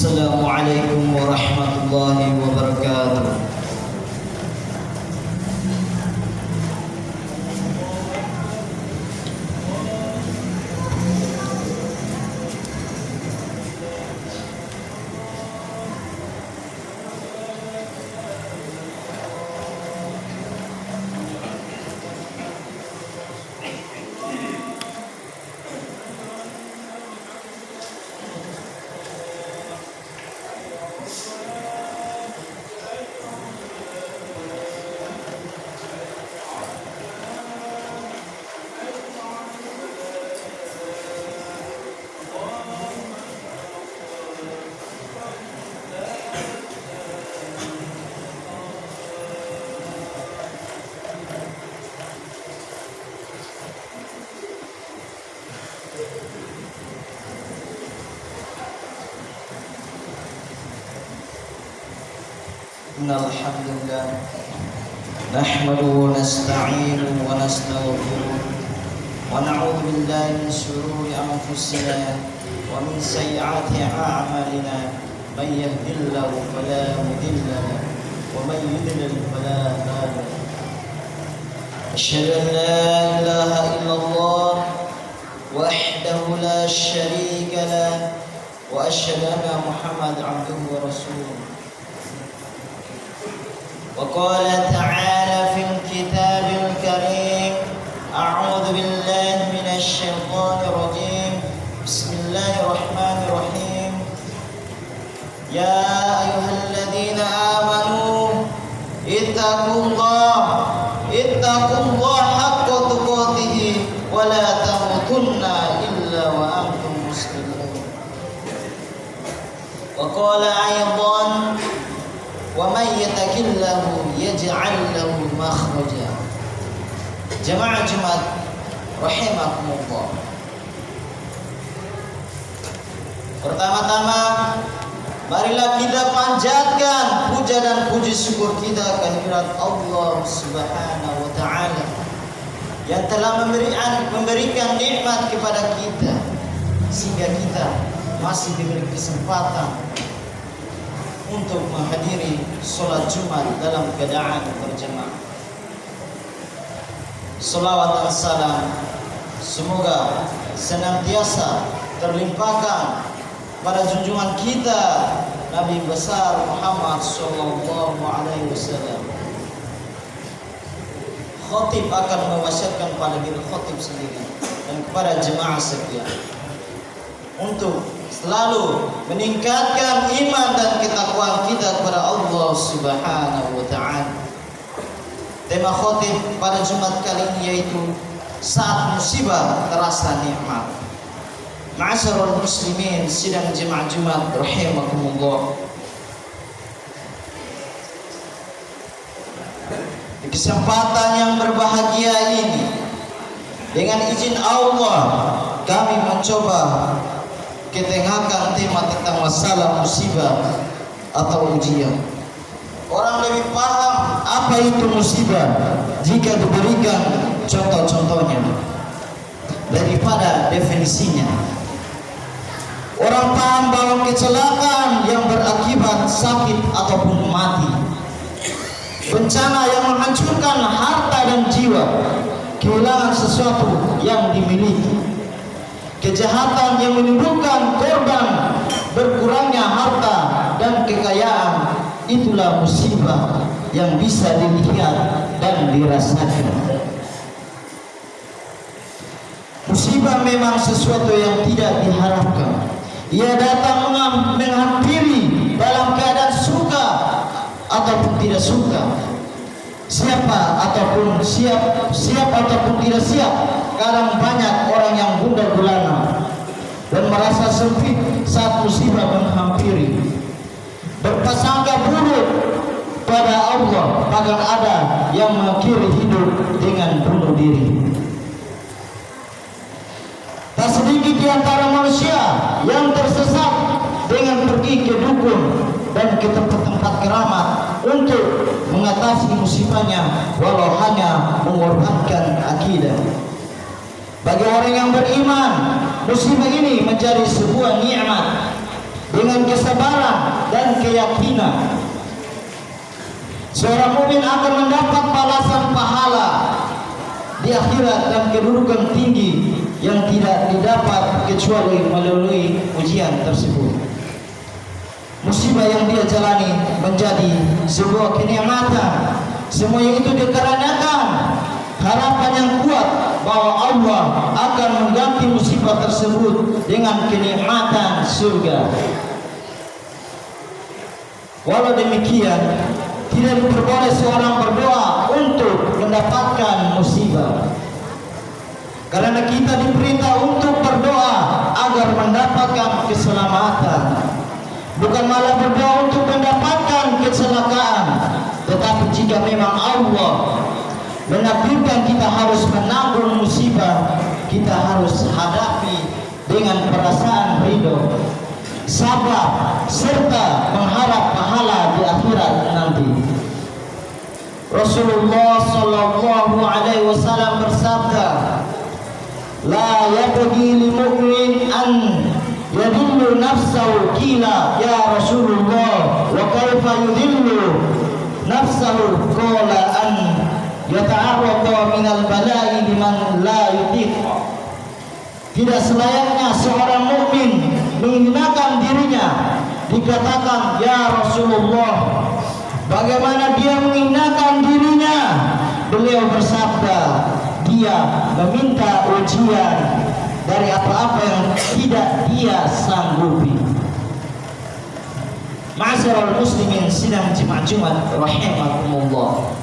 Assalamualaikum warahmatullahi wabarakatuh. Innal hamdalillah nahmaduhu wa nasta'inuhu wa nastaghfiruh wa na'udzu billahi min shururi anfusina wa min sayyiati a'malina may yahdihillahu fala mudilla lahu wa may yudlil fala hadiya lahu. Asyhadu an la ilaha illallah wahdahu la syarika lahu wa asyhadu anna Muhammadan 'abduhu wa rasuluh. وقال تعالى في الكتاب الكريم أعوذ بالله من الشيطان الرجيم بسم الله الرحمن الرحيم يا أيها الذين آمنوا اتقوا الله حق تقاته ولا تموتن إلا وأنتم مسلمون. وقال أيضا وَمَنْ يَتَقِ اللَّهُ يَجْعَلْ لَهُ مَخْرَجًا. Jemaah Jumat rahimakumullah. Pertama-tama marilah kita panjatkan puja dan puji syukur kita kehadirat Allah Subhanahu wa taala yang telah memberikan nikmat kepada kita sehingga kita masih diberi kesempatan untuk menghadiri sholat Jumat dalam keadaan berjamaah. Salawat dan salam semoga senantiasa terlimpahkan pada junjungan kita Nabi besar Muhammad sallallahu alaihi wasallam. Khatib akan mewasiatkan pada diri khatib sendiri dan kepada jemaah sekalian untuk selalu meningkatkan iman dan ketakwaan kita kepada Allah Subhanahu wa taala. Tema khotib pada Jumat kali ini yaitu saat musibah terasa nikmat. Ma'asyiral muslimin sidang jemaah Jumat rahimakumullah. Di kesempatan yang berbahagia ini dengan izin Allah kami mencoba ketengahkan tema tentang masalah musibah atau ujian. Orang lebih paham apa itu musibah jika diberikan contoh-contohnya daripada definisinya. Orang paham bahwa kecelakaan yang berakibat sakit ataupun mati, bencana yang menghancurkan harta dan jiwa, kehilangan sesuatu yang dimiliki, kejahatan yang menimbulkan korban, berkurangnya harta dan kekayaan, itulah musibah yang bisa dilihat dan dirasakan. Musibah memang sesuatu yang tidak diharapkan. Ia datang menghampiri dalam keadaan suka ataupun tidak suka. Siapa ataupun siap ataupun tidak siap. Kadang banyak orang yang gundah gulana dan merasa sempit saat musibah menghampiri, berprasangka buruk pada Allah, bahkan ada yang mengakhiri hidup dengan bunuh diri. Tak sedikit di antara manusia yang tersesat dengan pergi ke dukun dan ke tempat-tempat keramat untuk mengatasi musibahnya, walau hanya mengorbankan akidah. Bagi orang yang beriman, musibah ini menjadi sebuah nikmat. dengan kesabaran dan keyakinan. Seorang mukmin akan mendapat balasan pahala di akhirat dan kedudukan tinggi yang tidak didapat kecuali melalui ujian tersebut. Musibah yang dia jalani menjadi sebuah kenikmatan. Semua itu dikarenakan harapan yang kuat bahwa Allah akan mengganti musibah tersebut dengan kenikmatan surga. Walau demikian, tidak diperboleh seorang berdoa untuk mendapatkan musibah, karena kita diperintah untuk berdoa agar mendapatkan keselamatan, bukan malah berdoa untuk mendapatkan kecelakaan. Tetapi jika memang Allah menakdirkan kita harus menanggung musibah, kita harus hadapi dengan perasaan ridho, sabar, serta mengharap pahala di akhirat nanti. Rasulullah sallallahu alaihi wasallam bersabda, "La yabghi lil mu'min an yadillu nafsahu." Qila ya Rasulullah, wa kaifa yudillu nafsahu? Qala an yata'arrada minal bala'i liman la yutiq. Tidak selayaknya seorang mukmin menghinakan dirinya. Dikatakan, ya Rasulullah, bagaimana dia menghinakan dirinya? Beliau bersabda, dia meminta ujian dari apa-apa yang tidak dia sanggupi. Ma'asyiral muslimin sidang jemaah Jumat rahimakumullah.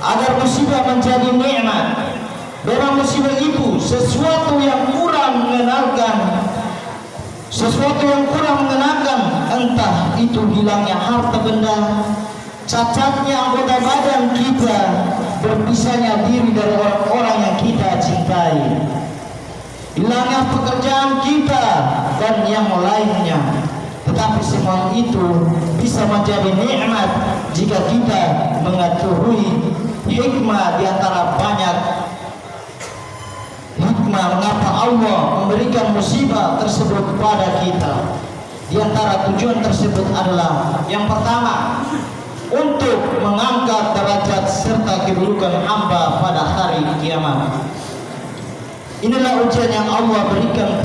Agar musibah menjadi nikmat, memang musibah itu sesuatu yang kurang mengenalkan, entah itu hilangnya harta benda, cacatnya anggota badan kita, berpisahnya diri dari orang-orang yang kita cintai, hilangnya pekerjaan kita, dan yang lainnya. Tetapi semua itu bisa menjadi nikmat jika kita mengetahui hikmah di antara banyak hikmah mengapa Allah memberikan musibah tersebut kepada kita. Di antara tujuan tersebut adalah yang pertama, untuk mengangkat derajat serta kedudukan hamba pada hari kiamat. Inilah ujian yang Allah berikan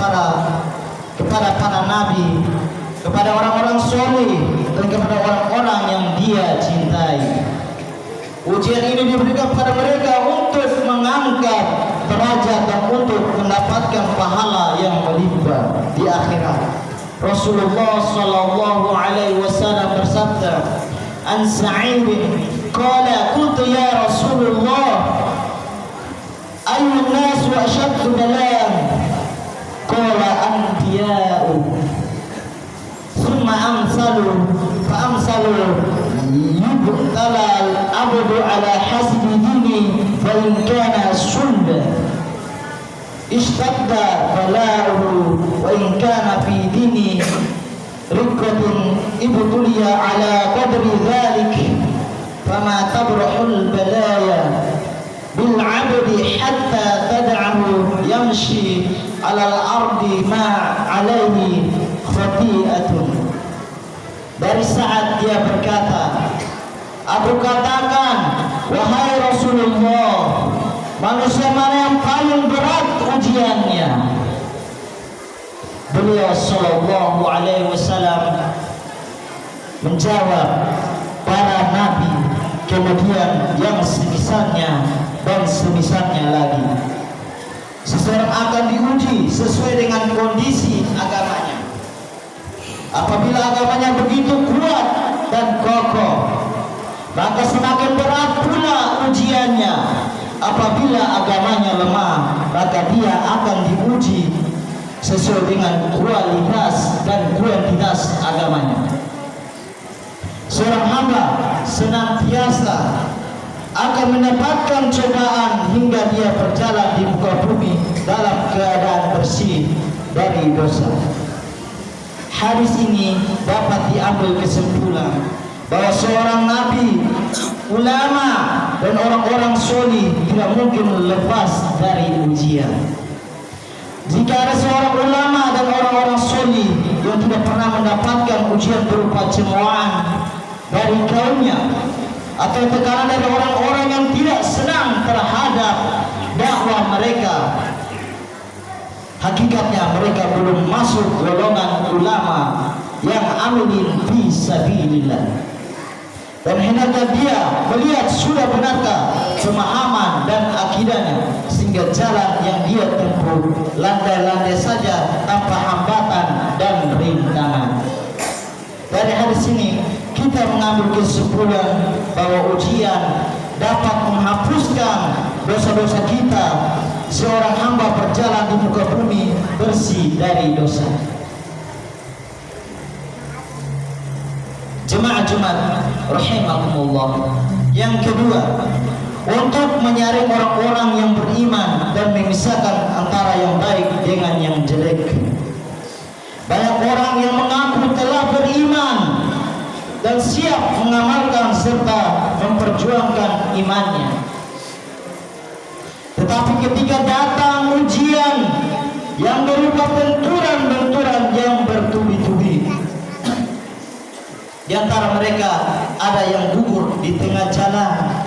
kepada para nabi, kepada orang-orang soleh, dan kepada orang-orang yang dia cintai. Ujian ini diberikan kepada mereka untuk mengangkat derajat dan untuk mendapatkan pahala yang melimpah di akhirat. Rasulullah sallallahu alaihi wasallam bersabda, "An Sa'id qala qultu ya Rasulullah, ayyun nas wa ashaddu bala'an?" Qala anbiya'u thumma amsalu yubtala al-abdu ala hasbi dini fa in kana sulba ishtadda bala'uhu wa in kana fi dini riqqatun ibtuliya ala qadri dhalik fama tabrahul balaya bil 'abdi hatta tad'ahu yamshi ala al-ardi ma 'alaihi khati'atun. Dari saat dia berkata, aku katakan, wahai Rasulullah, manusia mana yang paling berat ujiannya? Beliau sallallahu alaihi wasallam menjawab, para nabi, kemudian yang semisalnya dan semisalnya lagi. Seseorang akan diuji sesuai dengan kondisi agamanya. Apabila agamanya begitu kuat dan kokoh, maka semakin berat pula ujiannya. Apabila agamanya lemah, maka dia akan diuji sesuai dengan kualitas dan kuantitas agamanya. Seorang hamba senantiasa akan mendapatkan cobaan hingga dia berjalan di muka bumi dalam keadaan bersih dari dosa. Hadis ini dapat diambil kesimpulan bahwa seorang nabi, ulama, dan orang-orang solih tidak mungkin lepas dari ujian. Jika ada seorang ulama dan orang-orang solih yang tidak pernah mendapatkan ujian berupa cemoohan dari kaumnya atau tekanan dari orang-orang yang tidak senang terhadap dakwah mereka, hakikatnya mereka belum masuk golongan ulama yang amilin fi sabilillah. Dan hendaknya dia melihat sudah benarkah pemahaman dan akidahnya, sehingga jalan yang dia tempuh landai-landai saja tanpa hambatan dan rintangan. Dari hadis ini kita mengambil kesimpulan bahwa ujian dapat menghapuskan dosa-dosa kita. Seorang hamba berjalan di muka bumi bersih dari dosa. Jemaah Jumat rahimakumullah. Yang kedua, untuk menyaring orang-orang yang beriman dan memisahkan antara yang baik dengan yang jelek. Banyak orang yang mengaku telah beriman dan siap mengamalkan serta memperjuangkan imannya, tetapi ketika datang ujian yang berupa benturan-benturan yang bertubi-tubi, di antara mereka ada yang gugur di tengah jalan.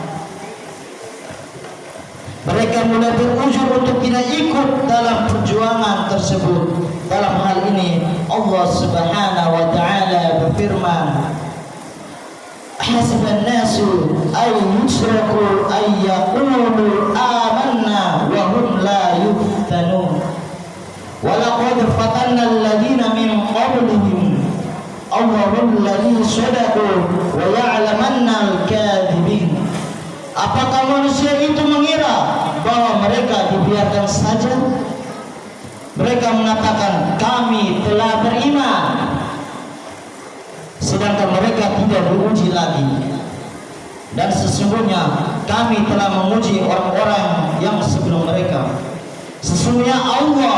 Mereka mulai berujur untuk tidak ikut dalam perjuangan tersebut. Dalam hal ini Allah Subhanahu wa taala berfirman, "Hasiban nasu ay yusraku ay yaqulu amanna wa hum la yuftanun. Wa laqad fatanna alladhina min qablihim. Allahul ladzi sadaqu wa ya'lamanna al-kadhibin." Apakah manusia itu mengira bahwa mereka dibiarkan saja? Mereka mengatakan kami telah beriman, sedangkan mereka tidak diuji lagi. Dan sesungguhnya kami telah menguji orang-orang yang sebelum mereka. Sesungguhnya Allah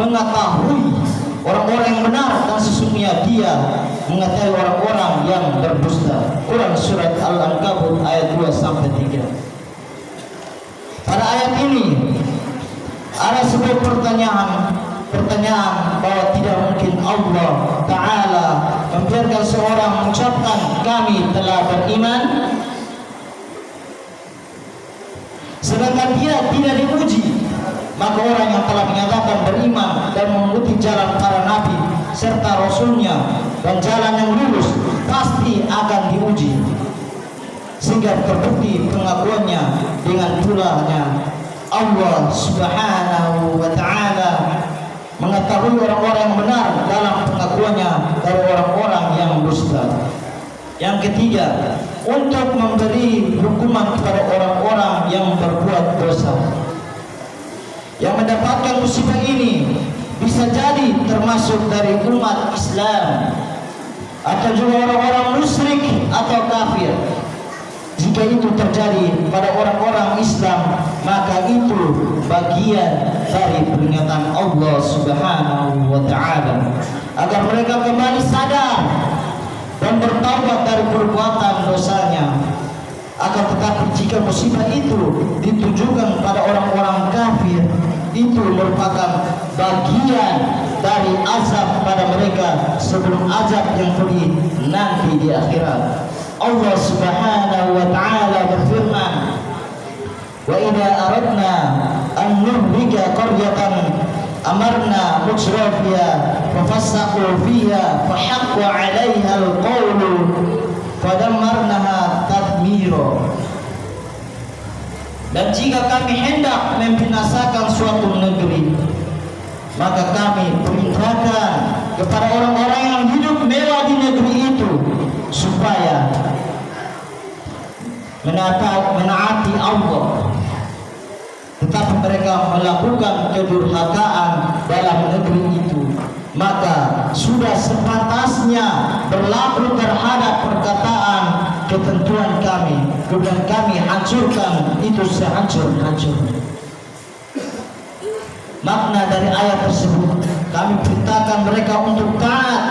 mengetahui orang-orang yang benar, dan sesungguhnya Dia mengetahui orang-orang yang berdusta. Quran surat Al-Ankabut ayat 2-3. Pada ayat ini ada sebuah pertanyaan bahwa tidak mungkin Allah Ta'ala membiarkan seorang mengucapkan kami telah beriman, sedangkan dia tidak diuji. Maka orang yang telah menyatakan beriman dan mengikuti jalan para nabi serta rasulnya dan jalan yang lurus pasti akan diuji, sehingga terbukti pengakuannya dengan pulanya. Allah Subhanahu wa ta'ala mengetahui orang-orang yang benar dalam pengakuannya dari orang-orang yang dusta. Yang ketiga, untuk memberi hukuman kepada orang-orang yang berbuat dosa. Yang mendapatkan musibah ini bisa jadi termasuk dari umat Islam atau juga orang-orang musyrik atau kafir. Jika itu terjadi pada orang-orang Islam, maka itu bagian dari peringatan Allah Subhanahu wa ta'ala agar mereka kembali sadar dan bertaubat dari perbuatan dosanya. Akan tetapi jika musibah itu ditujukan pada orang-orang kafir, itu merupakan bagian dari azab pada mereka sebelum azab yang pedih nanti di akhirat. Allah Subhanahu wa ta'ala berfirman, "Wa idza aradna an nuhlika qaryatan amarna mutrafiha fafassaqu fiha fahaqqa 'alaiha al-qawlu fadammarnaha tadmira." Dan jika kami hendak membinasakan suatu negeri, maka kami perintahkan kepada orang-orang yang hidup mewah di negeri itu supaya menaati Allah, tetapi mereka melakukan kedurhakaan dalam negeri itu, maka sudah sepantasnya berlaku terhadap perkataan ketentuan kami, dan kami hancurkan itu sehancur-hancurnya. Makna dari ayat tersebut, kami perintahkan mereka untuk taat,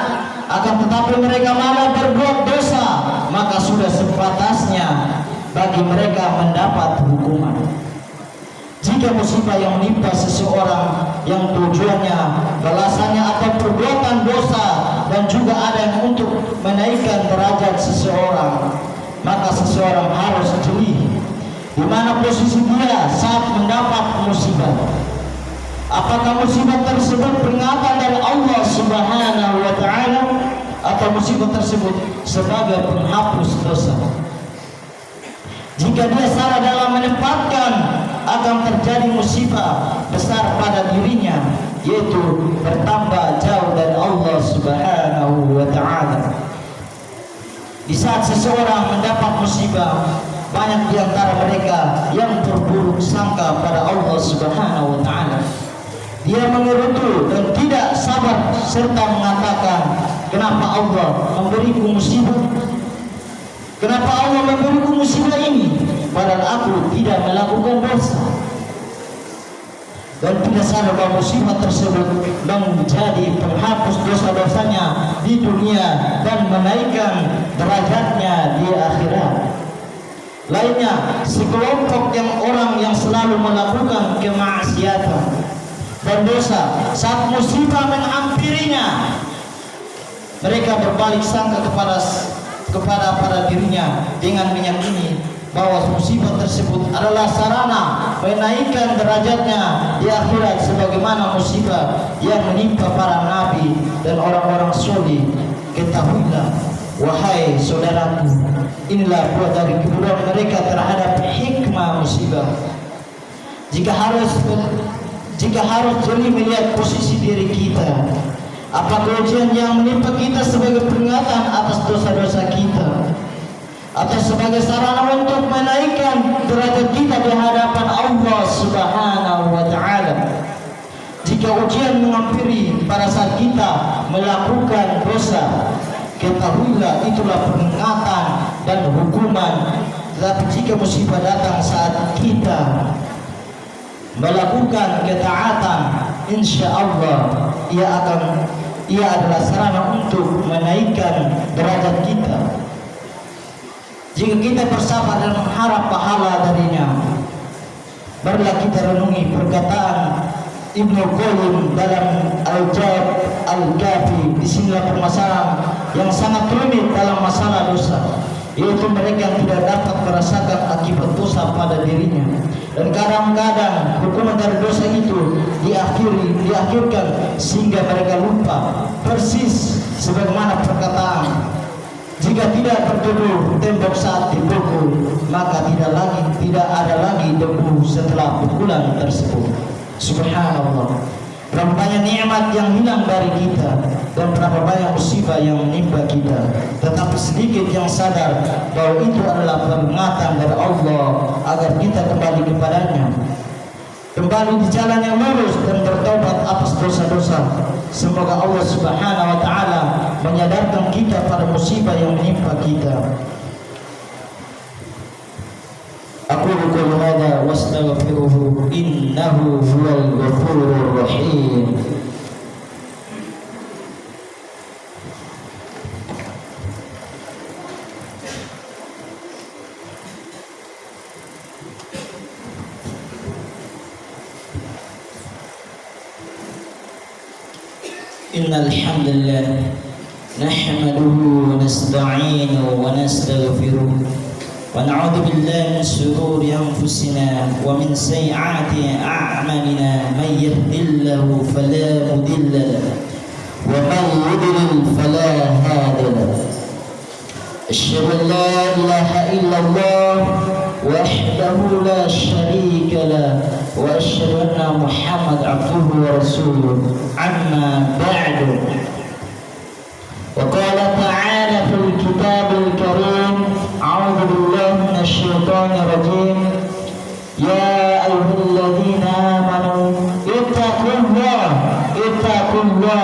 akan tetapi mereka malah berbuat dosa, maka sudah sepantasnya bagi mereka mendapat hukuman. Jika musibah yang menimpa seseorang yang tujuannya balasannya atau perbuatan dosa, dan juga ada menaikkan derajat seseorang, maka seseorang harus jeli di mana posisi dia saat mendapat musibah. Apakah musibah tersebut peringatan dari Allah Subhanahu wa Ta'ala, atau musibah tersebut sebagai penghapus dosa? Jika dia salah dalam menempatkan, akan terjadi musibah besar pada dirinya, yaitu bertambah jauh dari Allah Subhanahu wa Ta'ala. Di saat seseorang mendapat musibah, banyak di antara mereka yang berburuk sangka pada Allah Subhanahu wa Ta'ala. Dia mengerutu dan tidak sabar serta mengatakan, kenapa Allah memberiku musibah? Kenapa Allah memberiku musibah ini? Padahal aku tidak melakukan dosa. Dan tidak sadar bahwa musibah tersebut menjadi penghapus dosa-dosanya di dunia dan menaikkan derajatnya di akhirat. Lainnya, sekelompok orang yang selalu melakukan kemaksiatan dan dosa, saat musibah menghampirinya, mereka berbalik sangka kepada para dirinya dengan meyakini bahwa musibah tersebut adalah sarana menaikkan derajatnya di akhirat, sebagaimana musibah yang menimpa para nabi dan orang-orang soleh. Ketahuilah, wahai saudaraku, inilah buah dari kebodohan mereka terhadap hikmah musibah. Jika harus jeli melihat posisi diri kita, apakah ujian yang menimpa kita sebagai peringatan atas dosa-dosa kita, atau sebagai sarana untuk menaikkan derajat kita di hadapan Allah Subhanahu wa Ta'ala? Jika ujian menghampiri pada saat kita melakukan dosa, ketahuilah itulah peringatan dan hukuman. Tetapi jika musibah datang saat kita melakukan ketaatan, insya Allah ia adalah sarana untuk menaikkan derajat kita. Jika kita bersabar dan mengharap pahala darinya, marilah kita renungi perkataan Ibnu Qayyim dalam Al-Jawab Al-Kafi. Disinilah permasalahan yang sangat rumit dalam masalah dosa, yaitu mereka yang tidak dapat merasakan akibat dosa pada dirinya, dan kadang-kadang hukuman dari dosa itu diakhirkan sehingga mereka lupa persis sebagaimana perkataan, jika tidak berdebu tembok saat dipukul, maka tidak ada lagi debu setelah pukulan tersebut. Subhanallah, berapa banyak nikmat yang hilang dari kita dan berapa banyak musibah yang menimpa kita, tetapi sedikit yang sadar bahwa itu adalah peringatan dari Allah agar kita kembali kepadanya, kembali di jalan yang lurus dan bertobat atas dosa-dosa. Semoga Allah Subhanahu wa Ta'ala menyadarkan kita pada musibah yang menimpa kita. Aku qul hadza wastaghfiruhu innahu huwal ghafurur rahim. Innal hamdalillah nahmaduhu wa nasta'inuhu wa nastaghfiruh wa na'udzu billahi min shururi anfusina wa min sayyiati a'malina, may yahdihillahu fala mudilla lahu wa man yudlil fala hadiya lahu. Asyhadu an la ilaha illallah wahdahu la syarika lahu wa asyhadu anna Muhammad abduhu wa rasuluh. Amma ba'du. Wa qala ta'ala fil kitabil karim, a'udzu billahi minasy syaithanir rajim, ya ayyuhalladzina amanu ittaqullaha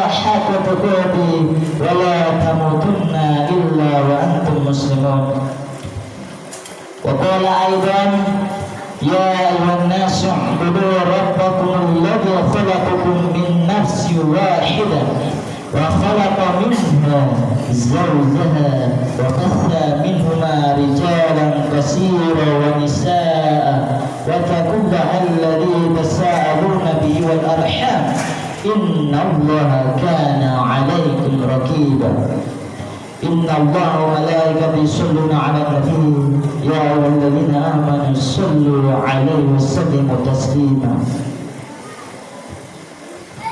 haqqa tuqatih wa la tamutunna illa wa antum muslimun. Wa qala aidan, ya ayyuhan nasu u'budu rabbakum alladzi khalaqakum min nafsin wahidah wa khalaqa minha zawjaha wa batha minhuma rijalan katsiran wa nisaa'a wattaqullaha alladzi tasaaluna bihi wal arham innallaha kana 'alaykum raqiba. Inna Allah wa malaikatahu yusholluna 'alan nabi ya ayyuhalladzina amanu shollu 'alaihi wa sallimu taslima.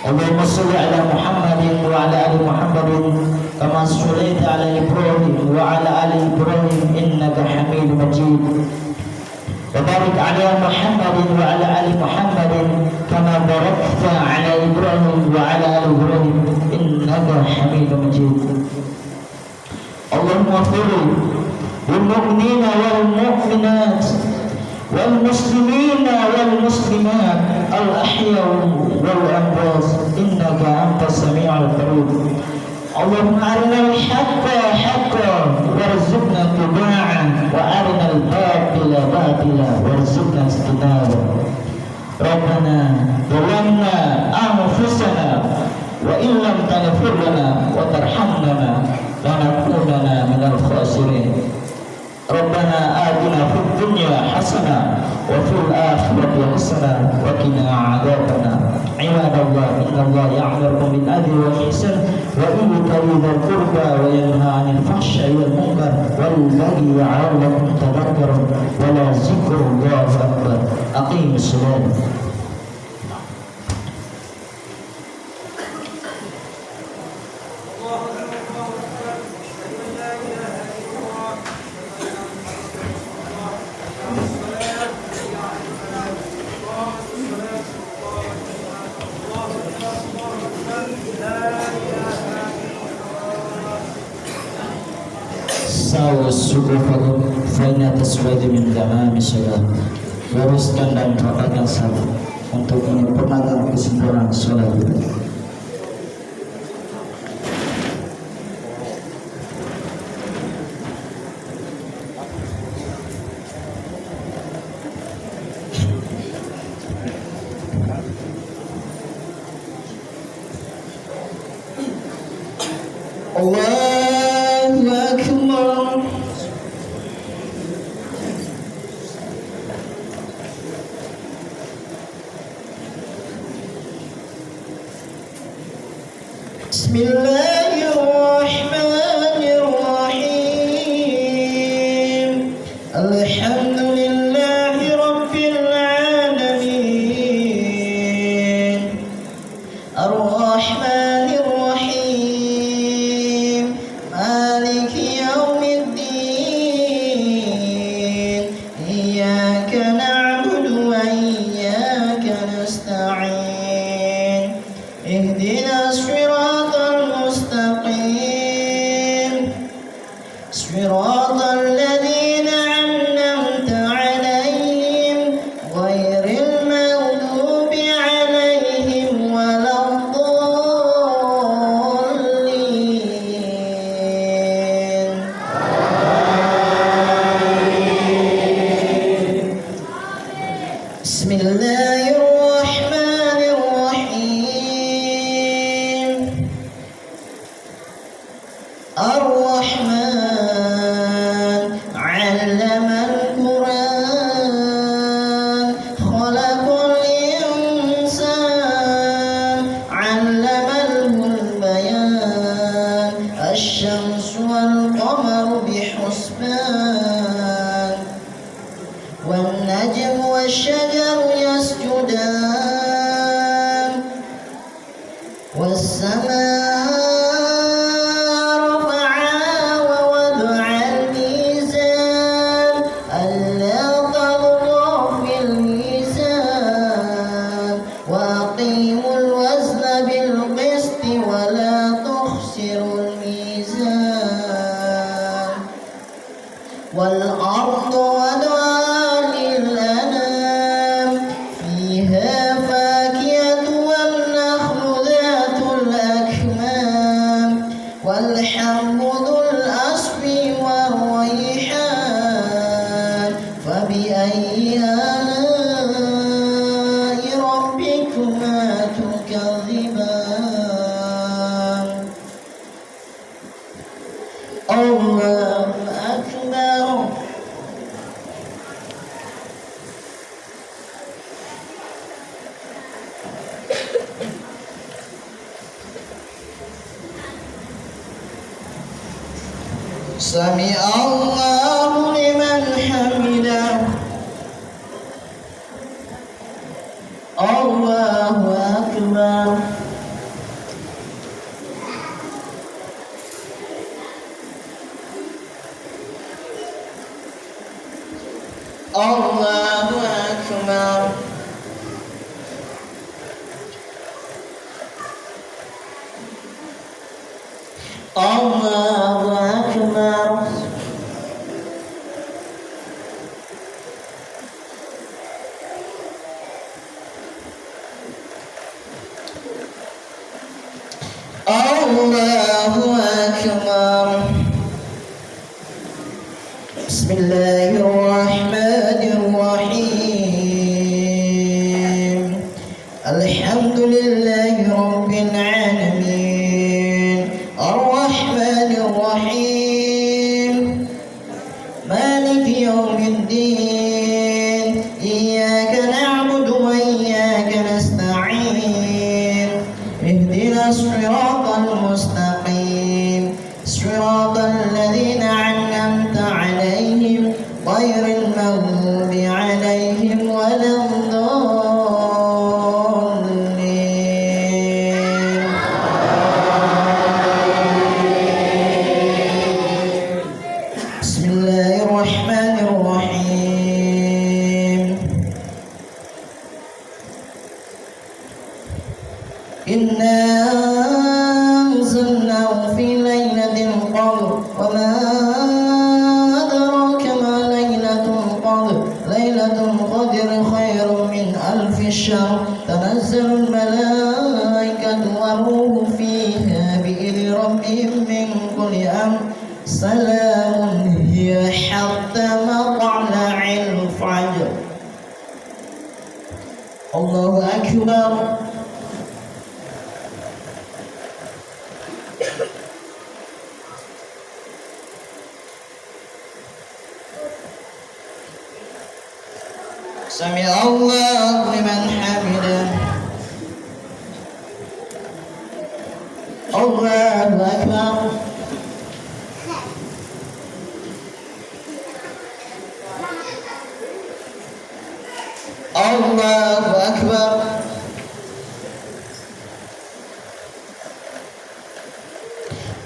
Allahumma sholli 'ala Muhammadin wa 'ala ali Muhammadin kama shallaita 'ala Ibrahim wa 'ala ali Ibrahim innaka Hamidum Majid. Wa barik 'ala Muhammadin wa 'ala ali Muhammadin kama barakta 'ala Ibrahim wa 'ala ali Ibrahim innaka Hamidum Majid. اللهم اغفر للمؤمنين والمؤمنات والمسلمين والمسلمات الأحياء والأموات إنك أنت السميع القريب. اللهم أرنا الحق حقا وارزقنا اتباعه وأرنا الباطل باطلا وارزقنا اجتنابه. ربنا ظلمنا أنفسنا وإن لم تغفر لنا وترحمنا لنكونن من الخاسرين. ربنا آتنا في الدنيا حسنة وفي الآخرة حسنة وقنا عذاب النار. عباد الله إن الله يأمركم بالعدل والإحسان وإيتاء ذي القربى وينهى عن الفحشاء والمنكر والبغي يعظكم تذكرون ولذكر الله أكبر. أقيموا الصلاة. Sukufakum faina taswadi min damami sholat. Luruskan dan rapatkan salat untuk menyempurnakan kesempurnaan sholat kita. Allahu Akbar. Bismillahirrahmanirrahim. Alhamdulillahi rabbil alamin. Ar-Rahmanir Rahim. Maliki yaumiddin. Iyyaka na'budu wa iyyaka nasta'in. Ihdinas siratal mustaqim. Siratal ladzina an'amta 'alaihim ghairil maghdubi 'alaihim waladdallin. Bismillahirrahmanirrahim. Ar-Rahman 'allamal Qur'an khalaqal insan 'allamalhul bayan asy-syamsu wal qamaru bihusban wan najmu wasy-syajaru yasjudan was-samaa'a والأرض وضعها للأنام فيها فاكهة والنخل ذات الأكمام سمع الله لمن حمده الله أكبر الله أكبر الله أكبر الله أكبر بسم الله الرحمن الرحيم الحمد لله رب العالمين الرحمن الرحيم مالك يوم الدين إياك نعبد وإياك نستعين اهدنا الصراط المستقيم صراط الذين أنعمت عليهم غير المغضوب عليهم ولا الضالين بسم الله الرحمن الرحيم إنا أنزلناه في ليلة القدر وما أدراك ما ليلة القدر ليلة القدر خير من ألف شهر تنزل الملائكة والروح فيها بإذن ربهم من كل أمر سلام هي حتى مطلع الفجر الله أكبر سمع الله لمن حمده الله أكبر الله أكبر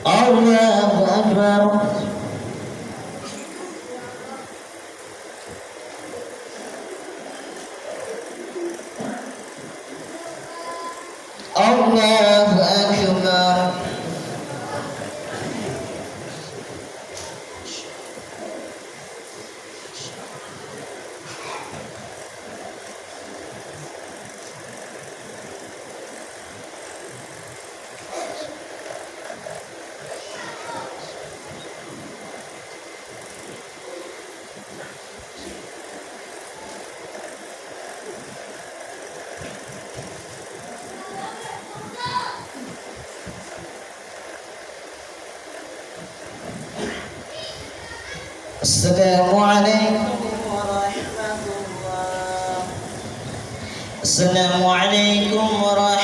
الله أكبر الله أكبر السلام عليكم ورحمة الله السلام عليكم ورحمة